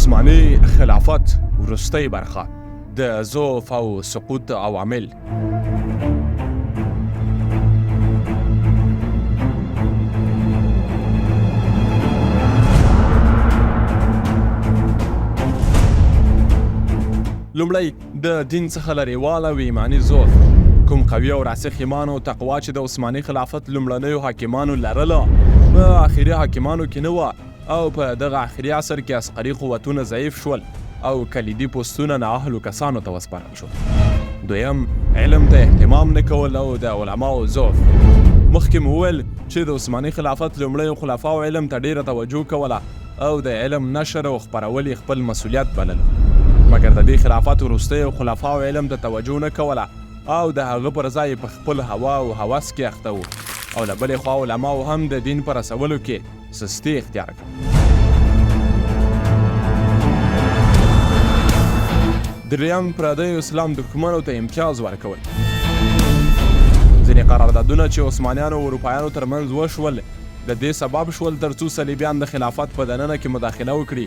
عثماني خلافت وروستۍ برخه د ضعف او سقوط عوامل. لومړی د دین څخه لرېواله او ایماني ضعف. کوم قوي او راسخ ایمان او تقوا چې د عثماني خلافت لومړنیو حاکمانو لرله په آخري حاکمانو کې نه وه، او په دغه آخري عصر کې عسکري قوتونه ضعیف شول او کلیدي پوستونه نااهلو کسانو ته وسپارل شول. دویم، علم ته اهتمام نه کول او د علماو ضعف. مخکې مو وویل چې د عثماني خلافت لومړیو خلفاو علم ته ډیره توجه کوله او د علم نشر او خپرول یې خپل مسؤلیت بلله، مګر د دې خلافت وروستیو خلفاو علم ته توجه نه کوله او د هغه پر ځای په خپل هوا او هوس کې اخته وو، او له بلې خوا علماو هم د دین په رسولو کې سستي اختیار کړه. دریم، پردیو اسلام دښمنو ته امتیاز ورکول. ځینې قراردادونه چې عثمانیانو او اروپایانو ترمنځ وشول د دې سبب شول ترڅو صلیبیان د خلافت په دننه کې مداخله وکړي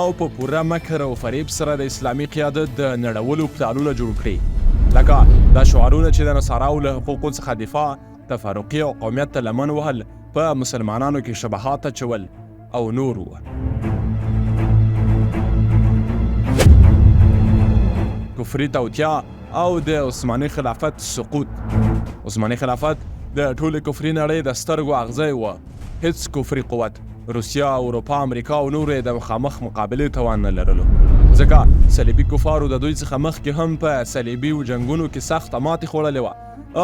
او په پوره مکر او فریب سره د اسلامي قیادت د نړولو پلانونه جوړ کړي، لکه دا شعارونه چې د نصاراو له حقوقو څخه دفاع، تفرقي او قومیت ته لمن وهل، په مسلمانانو کې شبهات اچول او نور وو. کفري توطیه او د عثماني خلافت سقوط. عثماني خلافت د ټولې کفري نړۍ د سترګو اغزی وه. هیڅ کفري قوت، روسیه، اروپا، امریکا او نورو یې د مخامخ مقابلې توان نه لرلو، ځکه صلیبي کفارو د دوی څخه مخکې هم په صلیبي جنګونو کې سخته ماتې خوړلې وه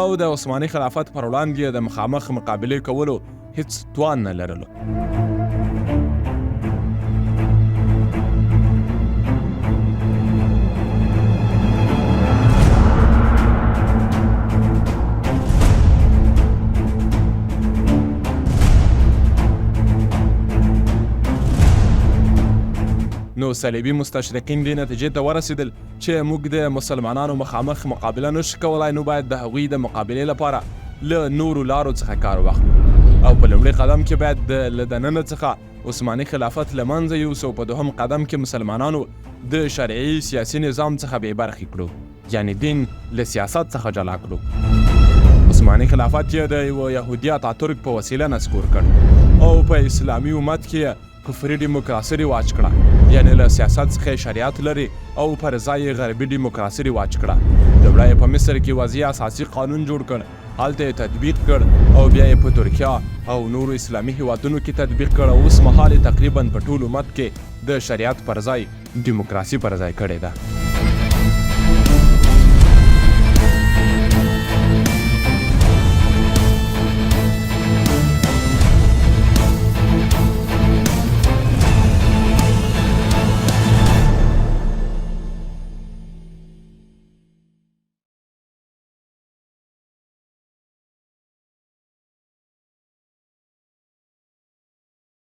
او د عثماني خلافت پر وړاندې د مخامخ مقابلې کولو هیڅ توان نه لرلو. نو صلیبي مستشرقین دې نتیجې ته ورسېدل چې موږ د مسلمانانو مخامخ مقابله نشو کولی، نو باید د هغوی د مقابلې لپاره له نورو لارو څخه کار واخلو، او په لومړي قدم کې باید له دننه څخه عثماني خلافت له منځه یوسو، په دوهم قدم کې مسلمانانو د شرعي سیاسي نظام څخه بې برخې کړو، یعنی دین له سیاست څخه جلا کړو. عثماني خلافت یې د یوه یهودي اتاتورک په وسیله نسکور کړ او په اسلامي امت کې کفري ډیموکراسي رواج کړه، یعنی له سیاست څخه شریعت لري او پر ځای غربي ډیموکراسي رواج کړه. لومړی په مصر کې وضعي اساسي قانون جوړ کړ، هلته یې تطبیق کړ، او بیا یې په ترکیه او نورو اسلامي هیوادونو کې تطبیق کړ، او اوس مهال تقریبا په ټول امت کې د شریعت پر ځای ډیموکراسي پر ځای کړې ده.